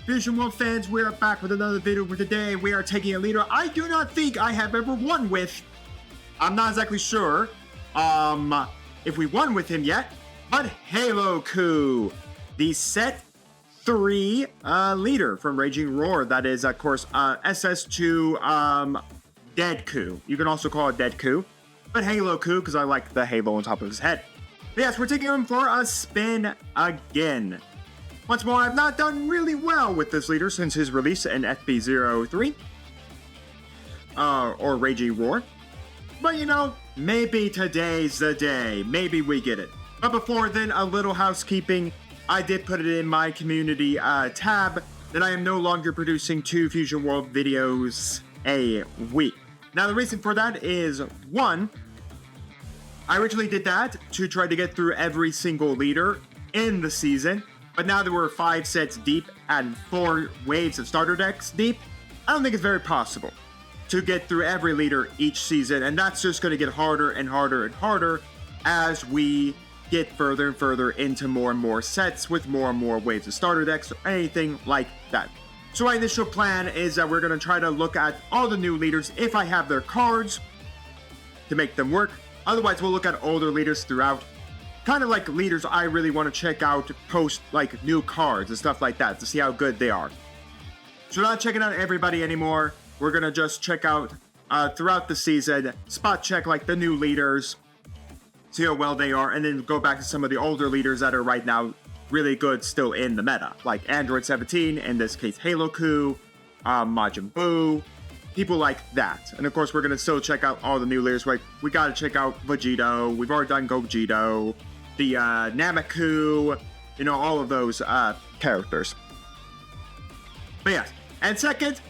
Fusion World fans, we are back with another video for today. We are taking a leader I do not think I have ever won with. I'm not exactly sure if we won with him yet, but Haloku, the set 3 leader from Raging Roar. That is, of course, SS2 Deadku. You can also call it Deadku, but Haloku because I like the halo on top of his head. But yes, we're taking him for a spin again. Once more, I've not done really well with this leader since his release in FB03 or Raging Roar. But you know, maybe today's the day. Maybe we get it. But before then, a little housekeeping. I did put it in my community tab that I am no longer producing 2 Fusion World videos a week. Now, the reason for that is, 1, I originally did that to try to get through every single leader in the season. But now that we're 5 sets deep and 4 waves of starter decks deep, I don't think it's very possible to get through every leader each season, and that's just going to get harder and harder and harder as we get further and further into more and more sets with more and more waves of starter decks or anything like that. So my initial plan is that we're going to try to look at all the new leaders if I have their cards to make them work. Otherwise, we'll look at older leaders throughout. Kind of like leaders I really want to check out post like new cards and stuff like that to see how good they are. So we're not checking out everybody anymore. We're going to just check out throughout the season, spot check like the new leaders, see how well they are, and then go back to some of the older leaders that are right now really good still in the meta. Like Android 17, in this case Haloku, Majin Buu, people like that. And of course we're going to still check out all the new leaders. Like we got to check out Vegito, we've already done Gogeta, the Nameku, you know, all of those characters. But yes, and second,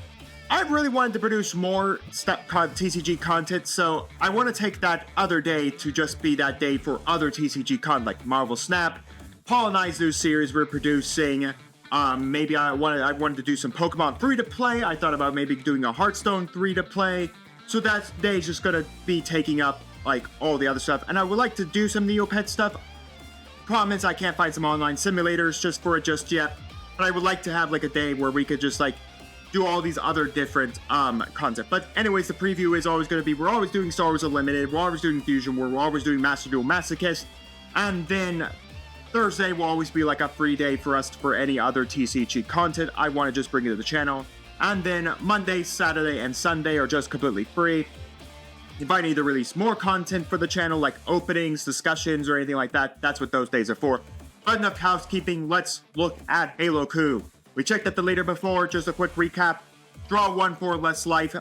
I really wanted to produce more TCG content, so I want to take that other day to just be that day for other TCG content, like Marvel Snap, Paul and I's new series we're producing. Maybe I wanted to do some Pokemon free-to-play. I thought about maybe doing a Hearthstone free-to-play. So that day is just going to be taking up like all the other stuff, and I would like to do some Neopet stuff. Problem is I can't find some online simulators just for it just yet, but I would like to have like a day where we could just like do all these other different content. But anyways, the preview is always going to be, we're always doing Star Wars Unlimited, we're always doing Fusion War, we're always doing Master Duel Masochist, and then Thursday will always be like a free day for us for any other TCG content I want to just bring it to the channel. And then Monday, Saturday, and Sunday are just completely free. If I need to release more content for the channel, like openings, discussions, or anything like that, that's what those days are for. But enough housekeeping, let's look at Haloku. We checked out the leader before, just a quick recap. Draw 1 for less life,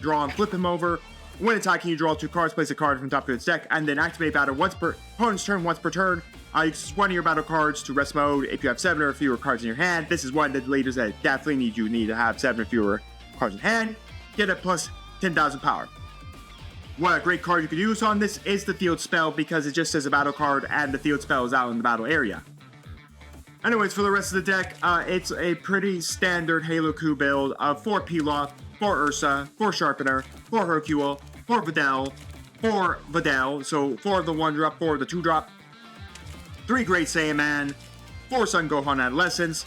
draw and flip him over. When attacking, you draw 2 cards, place a card from top of its deck, and then activate battle once per opponent's turn, once per turn. Use one of your battle cards to rest mode if you have 7 or fewer cards in your hand. This is one of the leaders that definitely need to have 7 or fewer cards in hand. Get a plus 10,000 power. What a great card you could use on this is the field spell, because it just says a battle card and the field spell is out in the battle area. Anyways, for the rest of the deck, it's a pretty standard Haloku build of 4 Pilaf, 4 Ursa, 4 Sharpener, 4 Hercule, 4 Videl, so 4 of the 1-drop, 4 of the 2-drop, 3 Great Saiyaman, 4 Son Gohan Adolescence,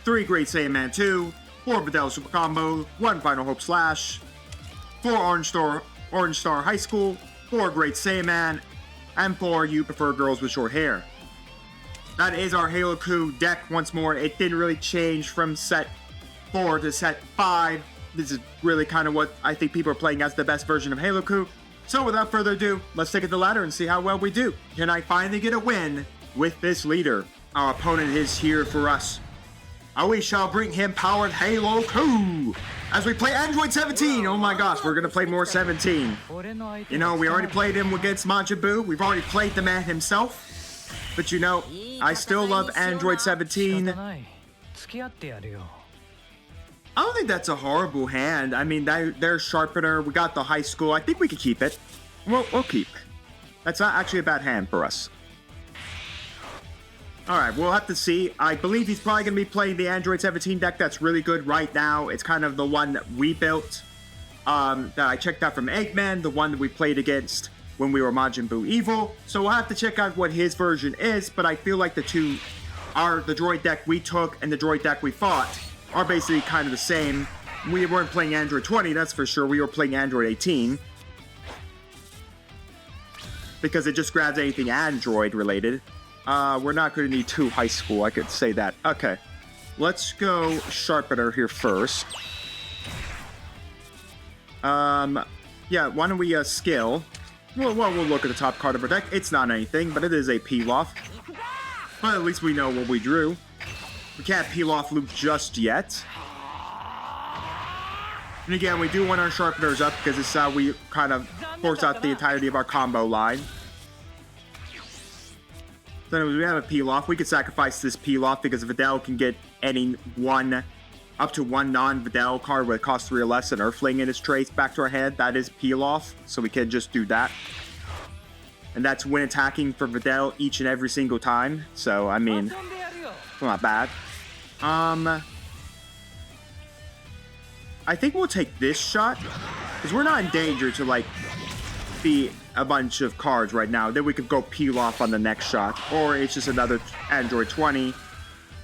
3 Great Saiyaman 2, 4 Videl Super Combo, 1 Final Hope Slash, 4 Orange Star High School, 4 Great Saiyaman, and 4 You Prefer Girls with Short Hair. That is our Haloku deck. Once more, it didn't really change from set 4 to set 5. This is really kind of what I think people are playing as the best version of Haloku. So without further ado, let's take it to the ladder and see how well we do. Can I finally get a win with this leader? Our opponent is here for us. We shall bring him powered Haloku as we play Android 17. Oh my gosh, we're going to play more 17. You know, we already played him against Majin Buu. We've already played the man himself. But you know, I still love Android 17. I don't think that's a horrible hand. I mean, there's Sharpener. We got the High School. I think we could keep it. We'll keep. That's not actually a bad hand for us. Alright, we'll have to see. I believe he's probably going to be playing the Android 17 deck that's really good right now. It's kind of the one that we built. That I checked out from Eggman. The one that we played against when we were Majin Buu Evil. So we'll have to check out what his version is, but I feel like the two are the droid deck we took and the droid deck we fought are basically kind of the same. We weren't playing Android 20, that's for sure. We were playing Android 18. Because it just grabs anything Android related. We're not going to need 2 high school, I could say that. Okay, let's go Sharpener here first. Yeah, why don't we skill? Well, we'll look at the top card of our deck. It's not anything, but it is a peel off. But at least we know what we drew. We can't peel off Luke just yet. And again, we do want our Sharpeners up because it's how we kind of force out the entirety of our combo line. So anyways, we have a peel off. We could sacrifice this peel off because Videl can get any up to one non-Videl card with cost 3 or less and Earthling in its trace back to our hand. That is peel off, so we can just do that. And that's when attacking for Videl each and every single time. So, I mean, not bad. I think we'll take this shot, because we're not in danger to, like, be a bunch of cards right now. Then we could go peel off on the next shot. Or it's just another Android 20,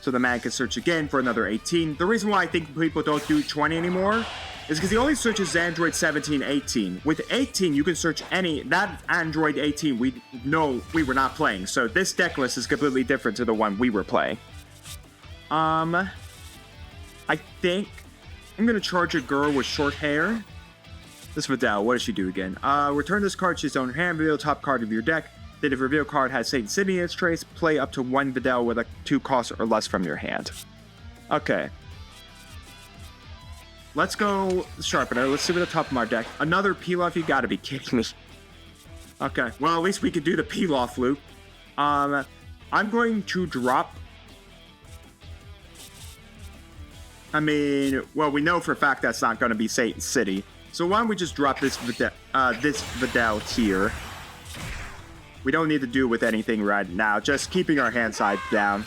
so the man can search again for another 18. The reason why I think people don't do 20 anymore is because he only searches Android 17, 18. With 18, you can search any... That Android 18, we know we were not playing. So this deck list is completely different to the one we were playing. I think... I'm going to charge a girl with short hair. This Videl, what does she do again? Return this card to its own hand, reveal top card of your deck. Then if reveal card has Satan City in its trace, play up to 1 Videl with a 2 cost or less from your hand. Okay. Let's go Sharpener. Let's see what the top of our deck. Another peel off? You gotta be kidding me. Okay, well at least we could do the peel off loop. I'm going to drop... I mean, well, we know for a fact that's not going to be Satan City. So why don't we just drop this Videl here. We don't need to do with anything right now. Just keeping our hand side down.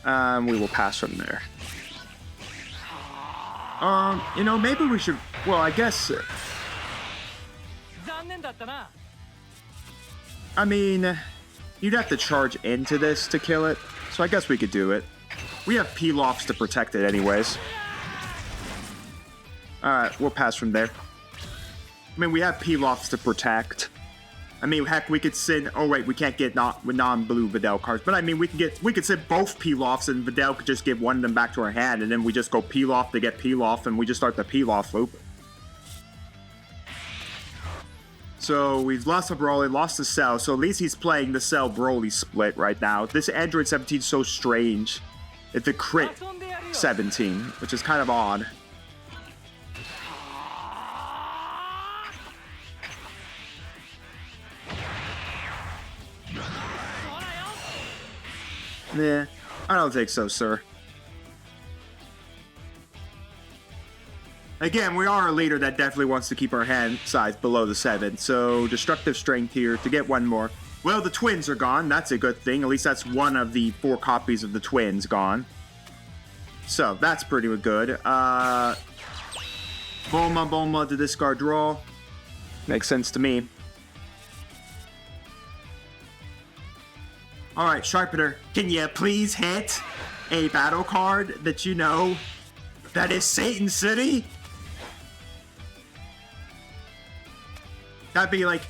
We will pass from there. You know, maybe we should... Well, I guess... I mean, you'd have to charge into this to kill it. So I guess we could do it. We have peel-offs to protect it anyways. Alright, we'll pass from there. I mean, we have peel-offs to protect. I mean, heck, we could send... Oh, wait, we can't get non-blue Videl cards. But, I mean, we could send both peel-offs, and Videl could just give one of them back to our hand, and then we just go peel-off to get peel-off, and we just start the peel-off loop. So, we've lost a Broly, lost a Cell, so at least he's playing the Cell-Broly split right now. This Android 17 is so strange. It's a crit 17, which is kind of odd. Nah, I don't think so, sir. Again, we are a leader that definitely wants to keep our hand size below the 7, so Destructive Strength here to get one more. Well, the twins are gone. That's a good thing. At least that's one of the 4 copies of the twins gone. So, that's pretty good. Bulma to discard draw. Makes sense to me. Alright, Sharpener, can you please hit a battle card that you know that is Satan City? That'd be like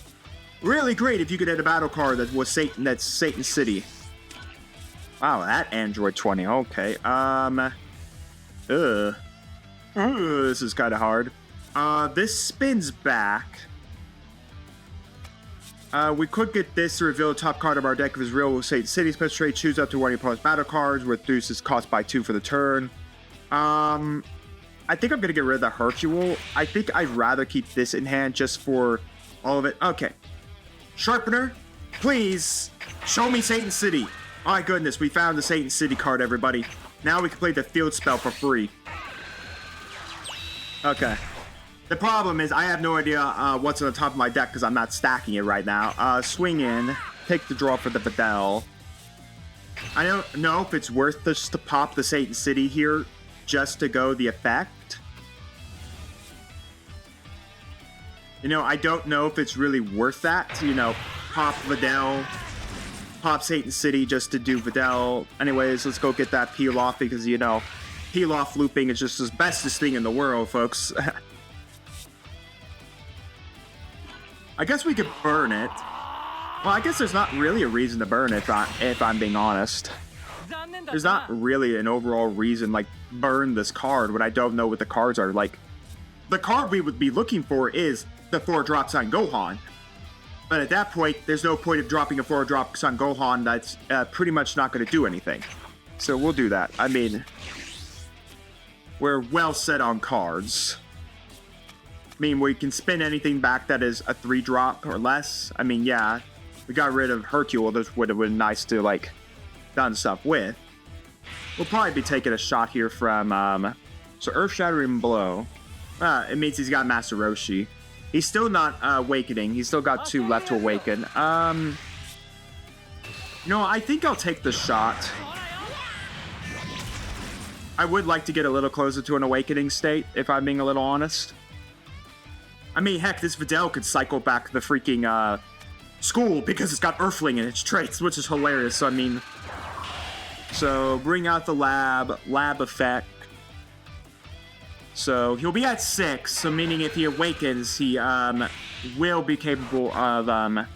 really great if you could hit a battle card that was that's Satan City. Wow, that Android 20. Okay. This is kind of hard. This spins back. We could get this to reveal the top card of our deck if it's real Satan City. Special trade, choose up to one of your opponent's battle cards, reduces cost by 2 for the turn. I think I'm going to get rid of the Hercule. I think I'd rather keep this in hand just for all of it. Okay. Sharpener, please show me Satan City. Oh my goodness, we found the Satan City card, everybody. Now we can play the field spell for free. Okay. The problem is I have no idea what's on the top of my deck because I'm not stacking it right now. Swing in, take the draw for the Videl. I don't know if it's worth just to pop the Satan City here just to go the effect. You know, I don't know if it's really worth that to, you know, pop Videl, pop Satan City just to do Videl. Anyways, let's go get that peel off because, you know, peel-off looping is just the bestest thing in the world, folks. I guess we could burn it. Well, I guess there's not really a reason to burn it, if I'm being honest. There's not really an overall reason, like, burn this card when I don't know what the cards are. Like, the card we would be looking for is the 4-drop Son Gohan. But at that point, there's no point of dropping a 4-drop Son Gohan that's pretty much not going to do anything. So we'll do that. I mean, we're well set on cards. I mean, we can spin anything back that is a 3-drop or less. I mean, yeah, we got rid of Hercule. This would have been nice to, like, done stuff with. We'll probably be taking a shot here from, so Earth-Shattering Blow. It means he's got Master Roshi. He's still not awakening. He's still got 2 left to awaken. You know, I think I'll take the shot. I would like to get a little closer to an awakening state, if I'm being a little honest. I mean, heck, this Videl could cycle back the freaking school because it's got Earthling in its traits, which is hilarious. So, I mean, so bring out the lab effect. So he'll be at 6, so meaning if he awakens, he will be capable of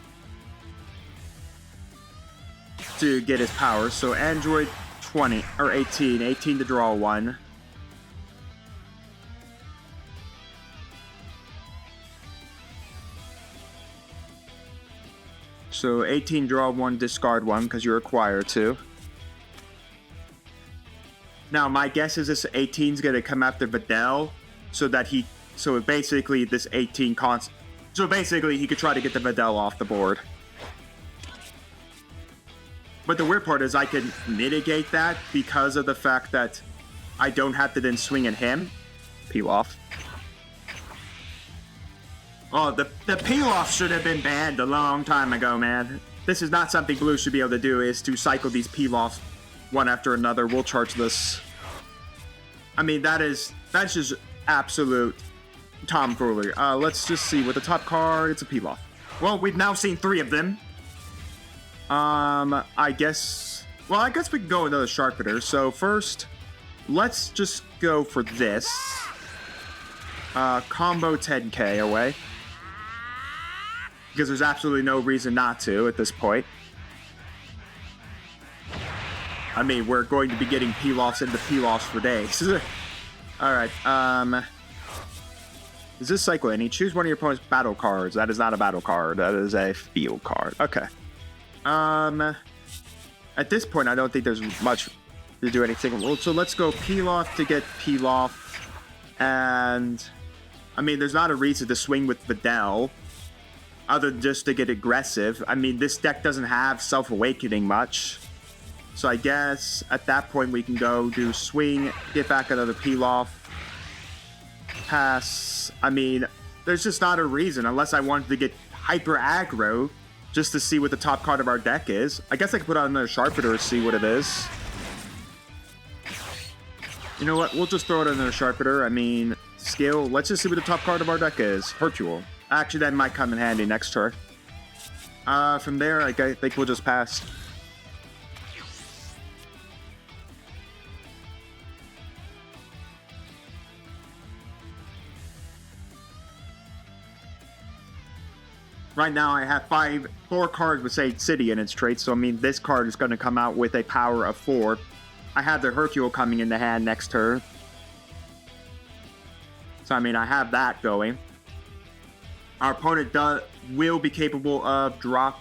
to get his powers. So Android 20 or 18 to draw 1. So 18, draw 1, discard 1 because you're required to. Now, my guess is this 18 is going to come after Videl, so basically this 18 so basically he could try to get the Videl off the board. But the weird part is I can mitigate that because of the fact that I don't have to then swing at him. Peel off. Oh, the peel off should have been banned a long time ago, man. This is not something Blue should be able to do, is to cycle these peel offs one after another. We'll charge this. I mean, that's just absolute tomfoolery. Let's just see. With the top card, it's a peel off. Well, we've now seen 3 of them. I guess we can go with another Sharpener. So first, let's just go for this. Combo 10k away. Because there's absolutely no reason not to at this point. I mean, we're going to be getting peel-offs into peel-offs for days. Alright, is this cycle any? Choose one of your opponent's battle cards. That is not a battle card. That is a field card. Okay. At this point, I don't think there's much to do anything. Well, so let's go peel-off to get peel-off. And, I mean, there's not a reason to swing with Videl, other than just to get aggressive. I mean, this deck doesn't have Self-Awakening much. So I guess at that point we can go do swing, get back another peel off, pass. I mean, there's just not a reason unless I wanted to get hyper aggro just to see what the top card of our deck is. I guess I could put on another Sharpener to see what it is. You know what? We'll just throw it in another Sharpener. I mean, skill. Let's just see what the top card of our deck is. Hercule. Actually, that might come in handy next turn. From there, I think we'll just pass. Right now, I have 4 cards with Sage City in its trait, so I mean, this card is going to come out with a power of 4. I have the Hercule coming in the hand next turn. So, I mean, I have that going. Our opponent will be capable of drop.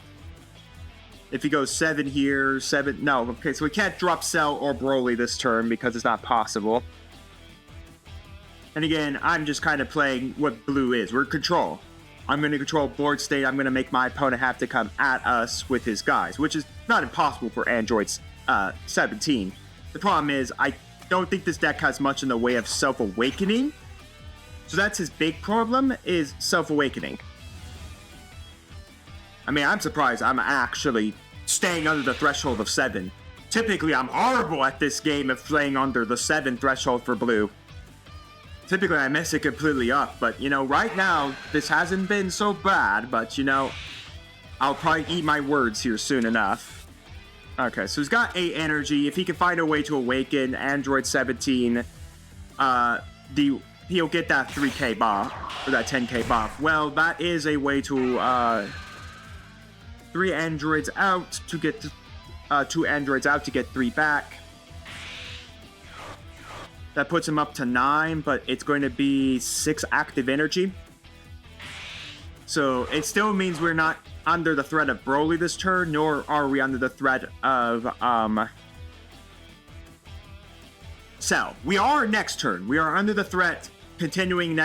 If he goes 7 here, 7... No, okay, so we can't drop Cell or Broly this turn because it's not possible. And again, I'm just kind of playing what Blue is. We're control. I'm going to control board state. I'm going to make my opponent have to come at us with his guys, which is not impossible for Android's 17. The problem is, I don't think this deck has much in the way of Self-Awakening. So that's his big problem, is Self-Awakening. I mean, I'm surprised I'm actually staying under the threshold of 7. Typically, I'm horrible at this game of playing under the 7 threshold for Blue. Typically, I mess it completely up, but, you know, right now, this hasn't been so bad, but, you know, I'll probably eat my words here soon enough. Okay, so he's got 8 energy. If he can find a way to awaken Android 17, he'll get that 3k buff, or that 10k buff. Well, that is a way to, 3 androids out to get, 2 androids out to get 3 back. That puts him up to 9, but it's going to be 6 active energy. So it still means we're not under the threat of Broly this turn, nor are we under the threat of, Cell. We are next turn. We are under the threat, continuing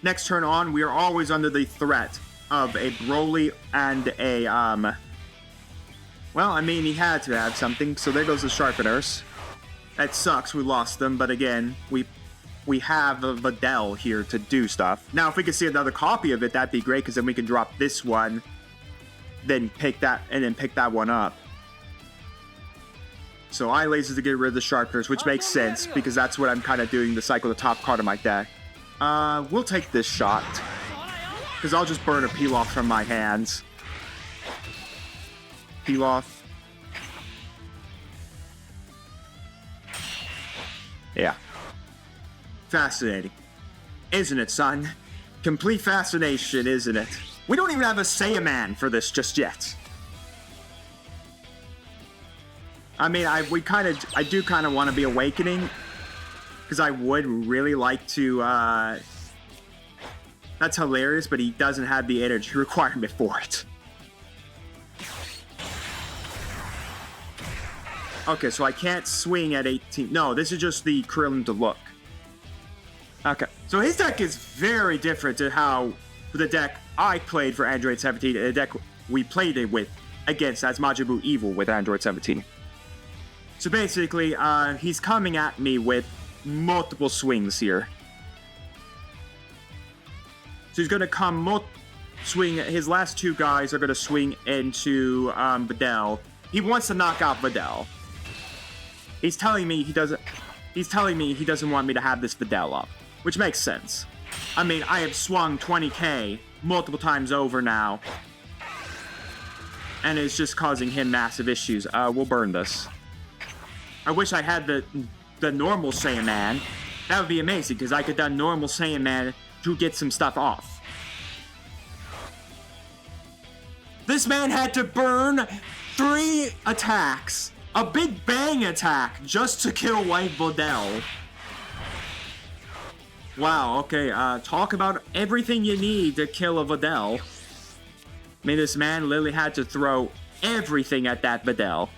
next turn on, we are always under the threat of a Broly and a, well, I mean, he had to have something, so there goes the Sharpeners. That sucks, we lost them, but again, we have a Videl here to do stuff. Now, if we could see another copy of it, that'd be great, because then we can drop this one, then pick that, and then pick that one up. So I lasers to get rid of the Sharpeners, which makes sense, because that's what I'm kind of doing to cycle the top card of my deck. We'll take this shot, because I'll just burn a Peel-Off from my hands. Peel-Off. Yeah. Fascinating. Isn't it, son? Complete fascination, isn't it? We don't even have a Saiyaman for this just yet. I mean, I do kind of want to be awakening, because I would really like to, that's hilarious, but he doesn't have the energy requirement for it. Okay, so I can't swing at 18. No, this is just the Krillin to look. Okay, so his deck is very different to how the deck I played for Android 17 and the deck we played it with against as Majin Buu Evil with Android 17. So basically, he's coming at me with multiple swings here. So he's going to come swing. His last 2 guys are going to swing into Videl. He wants to knock out Videl. He's telling me he doesn't want me to have this Videl up, which makes sense. I mean, I have swung 20k multiple times over now, and it's just causing him massive issues. We'll burn this. I wish I had the normal Saiyaman. That would be amazing, because I could do normal Saiyaman to get some stuff off. This man had to burn 3 attacks, a Big Bang attack, just to kill White Videl. Wow, okay, talk about everything you need to kill a Videl. I mean, this man literally had to throw everything at that Videl.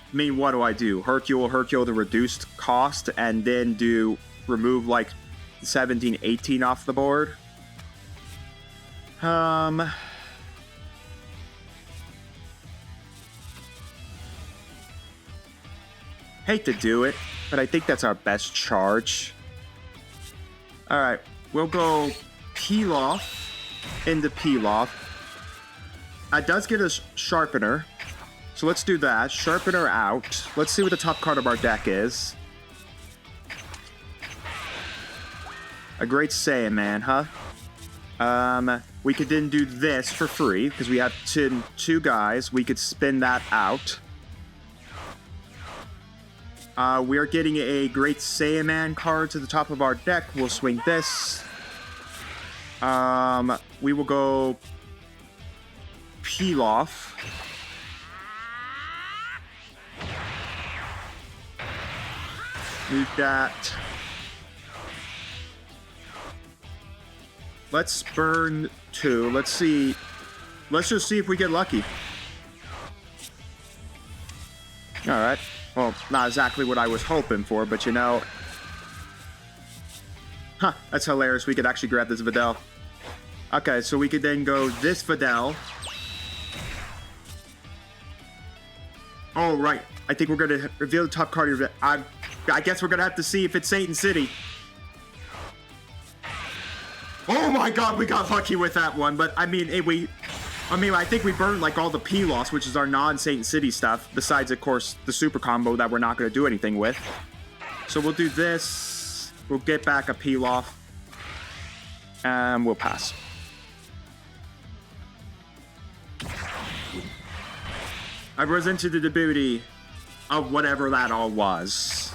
I mean, what do? Hercule the reduced cost, and then remove like 17, 18 off the board? Hate to do it, but I think that's our best charge. Alright, we'll go Peel-Off into Peel-Off. That does get us Sharpener. So let's do that. Sharpener out. Let's see what the top card of our deck is. A Great Saiyaman, huh? We could then do this for free, because we have 2 guys. We could spin that out. We are getting a Great Saiyaman card to the top of our deck. We'll swing this. We will go Peel-Off. Move that. Let's burn 2. Let's see. Let's just see if we get lucky. Alright. Well, not exactly what I was hoping for, but you know. Huh, that's hilarious. We could actually grab this Videl. Okay, so we could then go this Videl. Oh, right. I think we're going to reveal the top card of it. I guess we're going to have to see if it's Satan City. Oh my god, we got lucky with that one. But, I mean, I think we burned, like, all the P-Loss, which is our non-Satan City stuff. Besides, of course, the super combo that we're not going to do anything with. So we'll do this. We'll get back a Peel-Off. And we'll pass. I rose into the booty of whatever that all was.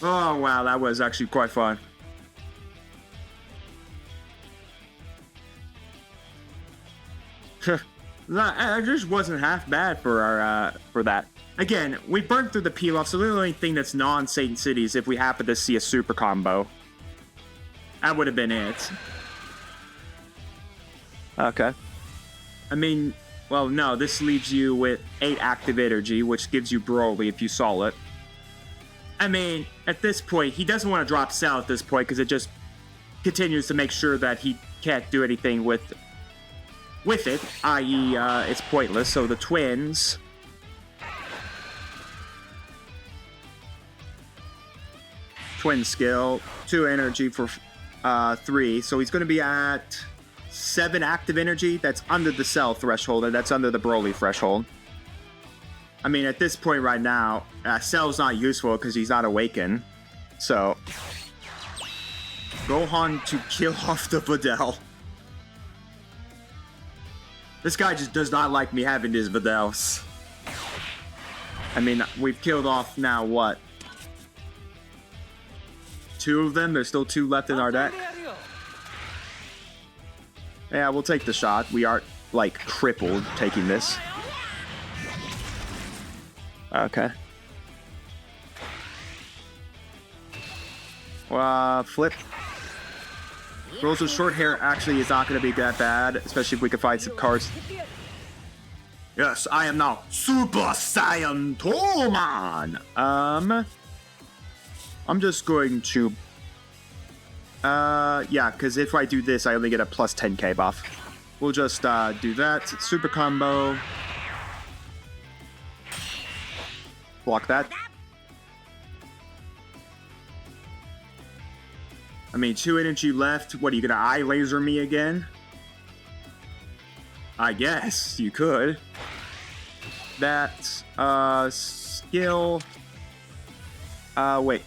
Oh, wow, that was actually quite fun. That just wasn't half bad for that. Again, we burned through the peel-off, so the only thing that's non-Satan City is if we happen to see a super combo. That would have been it. Okay. I mean, well, no, this leaves you with 8 active energy, which gives you Broly if you saw it. I mean, at this point, he doesn't want to drop Cell at this point, because it just continues to make sure that he can't do anything with it, i.e., it's pointless. So the twins... Twin skill, 2 energy for 3, so he's going to be at 7 active energy. That's under the Cell threshold, and that's under the Broly threshold. I mean, at this point right now, Cell's not useful because he's not awakened. So, Gohan to kill off the Videl. This guy just does not like me having his Videls. I mean, we've killed off now, what? 2 of them. There's still 2 left in our deck. Yeah, we'll take the shot. We are, like, crippled taking this. Okay. Flip. Girls with short hair actually is not going to be that bad, especially if we can find some cards. Yes, I am now Super Saiyan Toman! I'm just going to... yeah, because if I do this, I only get a plus 10k buff. We'll just, do that. Super combo. Block that. I mean, 2 energy left. What, are you gonna eye laser me again? I guess you could. That, skill... wait.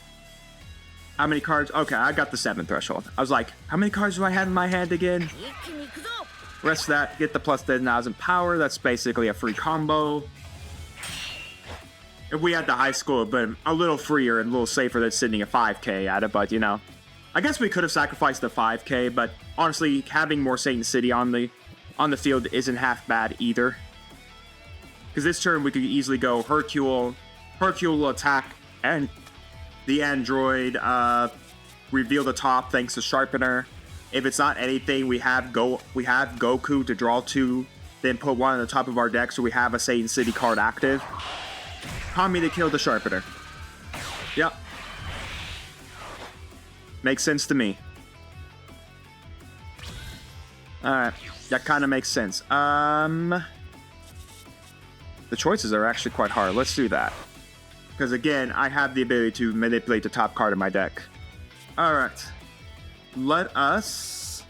How many cards? Okay, I got the 7 threshold. I was like, how many cards do I have in my hand again? Rest of that, get the plus 10,000 power. That's basically a free combo. If we had the high score, but a little freer and a little safer than sending a 5k at it, but you know. I guess we could have sacrificed the 5k, but honestly, having more Satan City on the field isn't half bad either. Because this turn we could easily go Hercule will attack, and the android reveal the top thanks to Sharpener. If it's not anything, we have Goku to draw 2, then put 1 on the top of our deck so we have a Satan City card active. Kami to kill the Sharpener. Yep. Makes sense to me. Alright, that kind of makes sense. The choices are actually quite hard. Let's do that. Because again, I have the ability to manipulate the top card of my deck. Alright. Let us...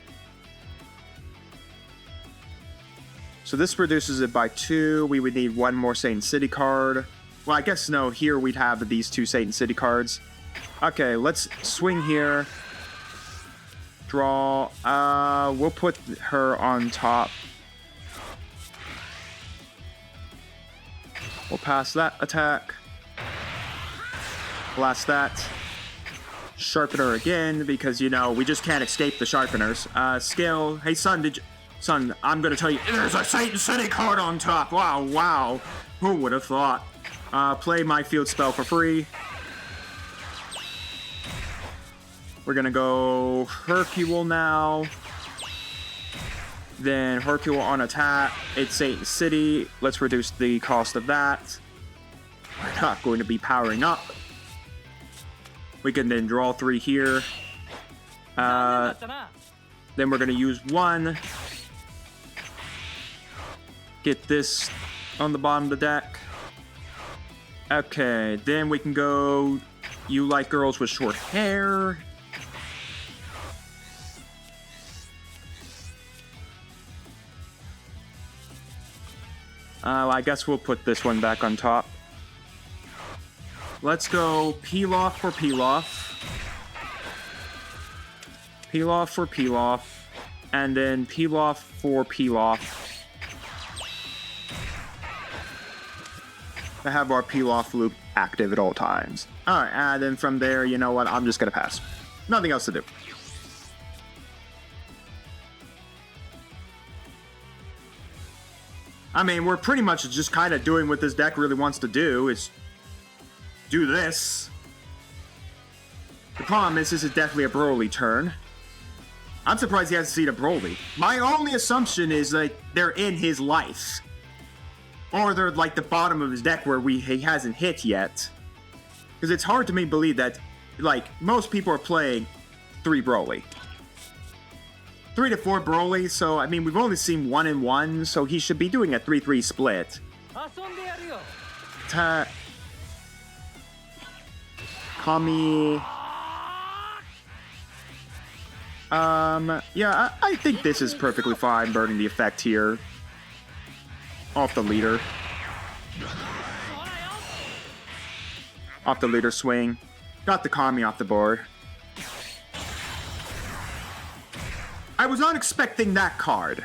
So this reduces it by 2. We would need 1 more Satan City card. Well, I guess no. Here we'd have these 2 Satan City cards. Okay, let's swing here. Draw. We'll put her on top. We'll pass that attack. Blast that. Sharpener again, because, you know, we just can't escape the Sharpeners. Skill. Hey, son, Son, I'm gonna tell you, there's a Satan City card on top! Wow. Who would have thought? Play my field spell for free. We're gonna go Hercule now. Then Hercule on attack. It's Satan City. Let's reduce the cost of that. We're not going to be powering up. We can then draw 3 here. Then we're going to use 1. Get this on the bottom of the deck. Okay, then we can go You Like Girls with Short Hair. I guess we'll put this one back on top. Let's go Peel Off for Peel Off. Peel Off for Peel Off. And then Peel Off for Peel Off. to have our peel-off loop active at all times. Alright, and then from there, you know what, I'm just gonna pass. Nothing else to do. I mean, we're pretty much just kind of doing what this deck really wants to do, is do this. The problem is, this is definitely a Broly turn. I'm surprised he hasn't seen a Broly. My only assumption is like they're in his life. Or they're like the bottom of his deck where he hasn't hit yet. Because it's hard to me believe that, like, most people are playing 3 Broly. 3 to 4 Broly, so, I mean, we've only seen 1 and 1, so he should be doing a 3-3 split. Kami... yeah, I think this is perfectly fine, burning the effect here. Off the leader. Off the leader swing. Got the Kami off the board. I was not expecting that card.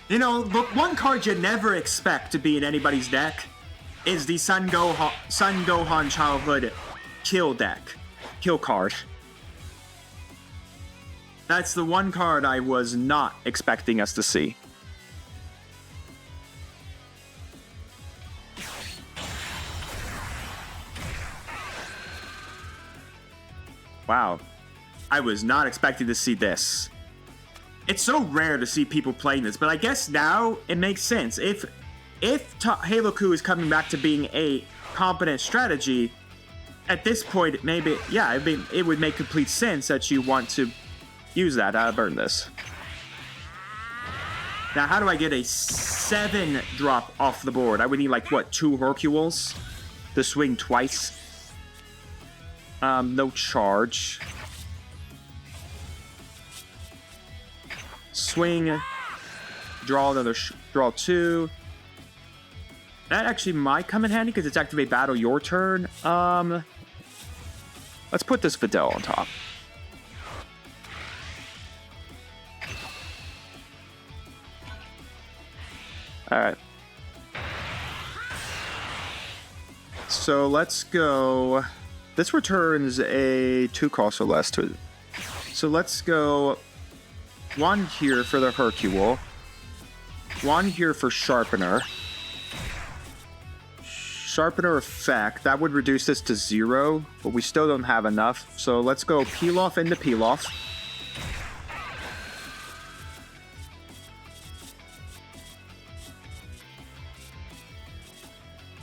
You know, the one card you never expect to be in anybody's deck is the Son Gohan childhood kill deck. Kill card. That's the one card I was not expecting us to see. Wow. I was not expecting to see this. It's so rare to see people playing this, but I guess now it makes sense. If Haloku is coming back to being a competent strategy, at this point, maybe, yeah, it would make complete sense that you want to use that. Burn this. Now, how do I get a 7 drop off the board? I would need, like, what, 2 Hercules to swing twice? No charge. Swing. Draw another, draw 2. That actually might come in handy because it's activate battle your turn. Let's put this Videl on top. Alright. So let's go. This returns a 2 cost or less to it. So let's go 1 here for the Hercule. 1 here for Sharpener. Sharpener effect. That would reduce this to 0, but we still don't have enough. So let's go peel off into peel off.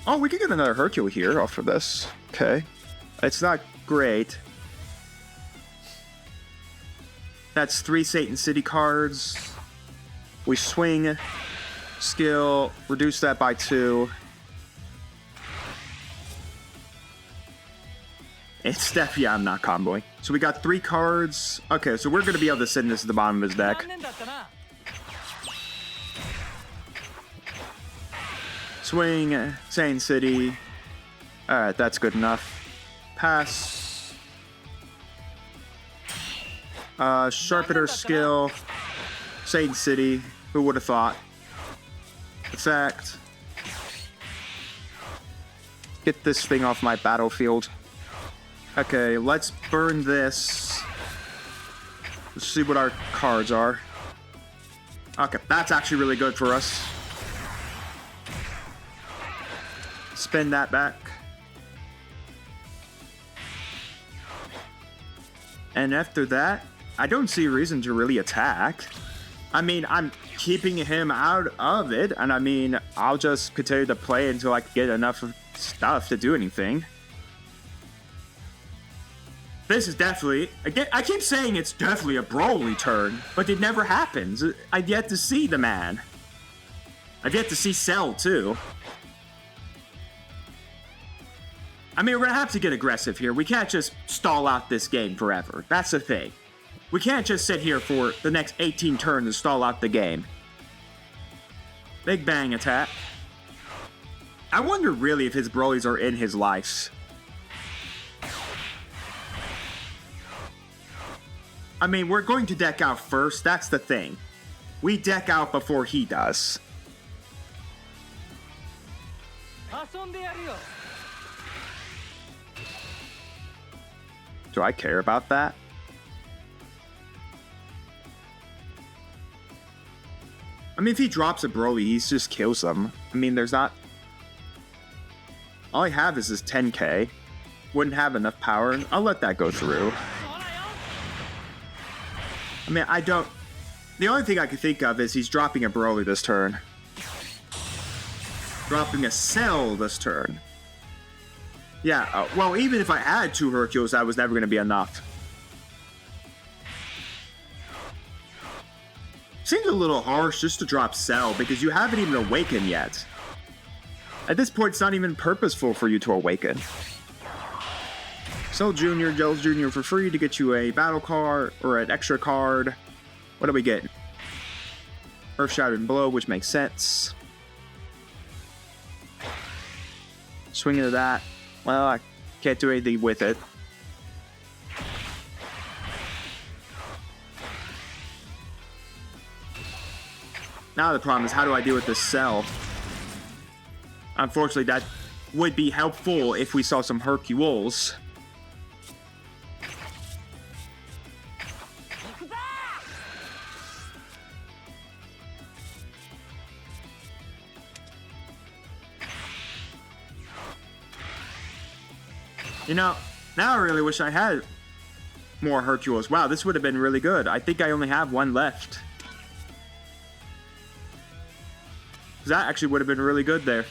Oh, we could get another Hercule here off of this. Okay. It's not great. That's 3 Satan City cards. We swing. Skill. Reduce that by 2. It's definitely, yeah, I'm not comboing. So we got 3 cards. Okay, so we're going to be able to send this to the bottom of his deck. Swing, Satan City. Alright, that's good enough. Pass. Sharpener skill. Satan City. Who would have thought? Effect. Get this thing off my battlefield. Okay, let's burn this. Let's see what our cards are. Okay, that's actually really good for us. Spin that back. And after that, I don't see a reason to really attack. I mean, I'm keeping him out of it, and I mean, I'll just continue to play until I get enough stuff to do anything. This is definitely, again, I keep saying it's definitely a Broly turn, but it never happens. I've yet to see the man. I've yet to see Cell, too. I mean, we're gonna have to get aggressive here. We can't just stall out this game forever. That's the thing. We can't just sit here for the next 18 turns and stall out the game. Big Bang attack. I wonder really if his Brolys are in his lives. I mean, we're going to deck out first. That's the thing. We deck out before he does. Do I care about that? I mean, if he drops a Broly, he just kills them. I mean, there's not... All I have is this 10k. Wouldn't have enough power. I'll let that go through. I mean, I don't... The only thing I can think of is he's dropping a Broly this turn. Dropping a Cell this turn. Yeah, well, even if I add 2 Hercules, that was never going to be enough. Seems a little harsh just to drop Cell, because you haven't even awakened yet. At this point, it's not even purposeful for you to awaken. Cell Jr. Gels Jr. for free to get you a battle card, or an extra card. What do we get? Earth Shattering Blow, which makes sense. Swing into that. Well, I can't do anything with it. Now the problem is, how do I deal with this Cell? Unfortunately, that would be helpful if we saw some Hercules. You know, now I really wish I had more Hercules. Wow, this would have been really good. I think I only have 1 left. That actually would have been really good there.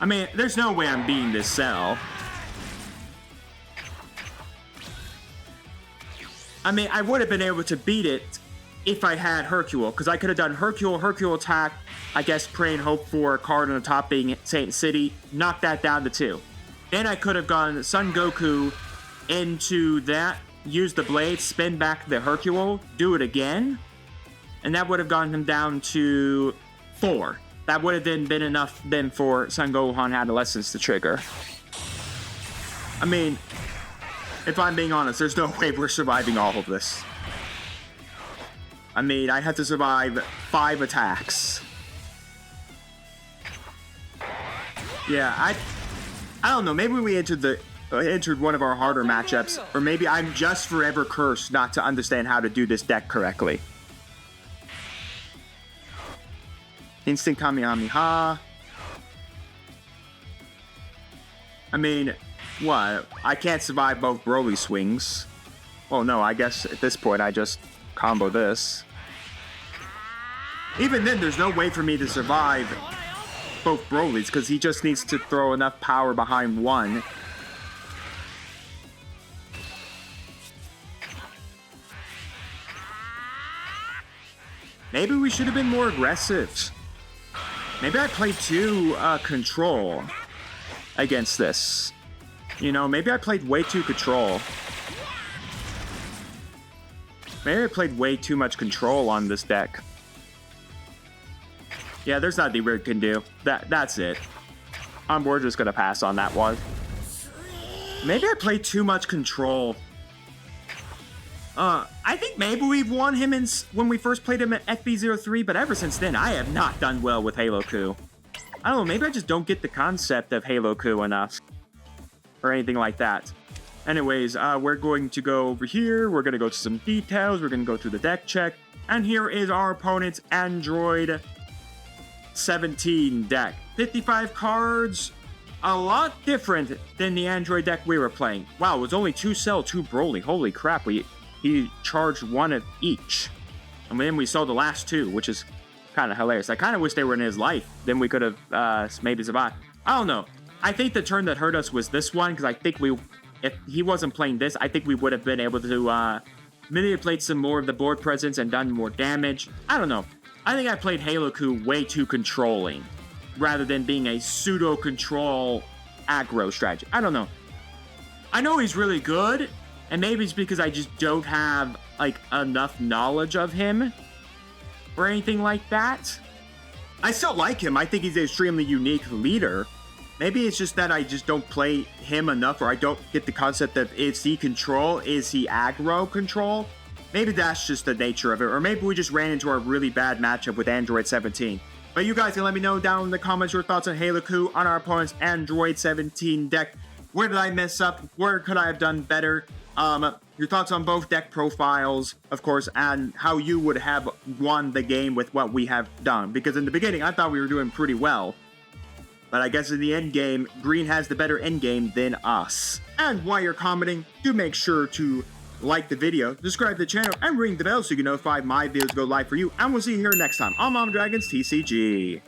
I mean, there's no way I'm beating this Cell. I mean, I would have been able to beat it if I had Hercule, because I could have done Hercule attack, I guess pray and hope for a card on the top being Saint City, knock that down to 2. Then I could have gone Son Goku into that, use the blade, spin back the Hercule, do it again, and that would have gotten him down to 4. That would have then been enough then for Son Gohan Adolescence to trigger. I mean, if I'm being honest, there's no way we're surviving all of this. I mean, I had to survive 5 attacks. Yeah, I don't know. Maybe we entered one of our harder matchups, or maybe I'm just forever cursed not to understand how to do this deck correctly. Instant Kamehameha. I mean, what? I can't survive both Broly swings. Well, no, I guess at this point I just combo this. Even then, there's no way for me to survive both Brolys, because he just needs to throw enough power behind one. Maybe we should have been more aggressive. Maybe I played too control against this. You know, maybe I played way too control. Maybe I played way too much control on this deck. Yeah, there's nothing we can do. That's it. We're just gonna pass on that one. Maybe I played too much control. I think maybe we've won him when we first played him at FB03, but ever since then, I have not done well with Haloku. I don't know, maybe I just don't get the concept of Haloku enough. Or anything like that. Anyways, we're going to go over here. We're going to go to some details. We're going to go through the deck check. And here is our opponent's Android 17 deck. 55 cards. A lot different than the Android deck we were playing. Wow, it was only 2 Cell, 2 Broly. Holy crap, he charged 1 of each. And then we saw the last 2, which is kind of hilarious. I kind of wish they were in his life. Then we could have maybe survived. I don't know. I think the turn that hurt us was this one, because I think if he wasn't playing this, I think we would have been able to manipulate some more of the board presence and done more damage. I don't know. I think I played Haloku way too controlling, rather than being a pseudo-control aggro strategy. I don't know. I know he's really good, and maybe it's because I just don't have, like, enough knowledge of him, or anything like that. I still like him. I think he's an extremely unique leader. Maybe it's just that I just don't play him enough, or I don't get the concept of is he control, is he aggro control? Maybe that's just the nature of it, or maybe we just ran into a really bad matchup with Android 17. But you guys can let me know down in the comments your thoughts on Haloku, on our opponent's Android 17 deck. Where did I mess up? Where could I have done better? Your thoughts on both deck profiles, of course, and how you would have won the game with what we have done. Because in the beginning, I thought we were doing pretty well. But I guess in the end game, green has the better end game than us. And while you're commenting, do make sure to like the video, subscribe to the channel, and ring the bell so you can notify my videos go live for you. And we'll see you here next time on Mom Dragons TCG.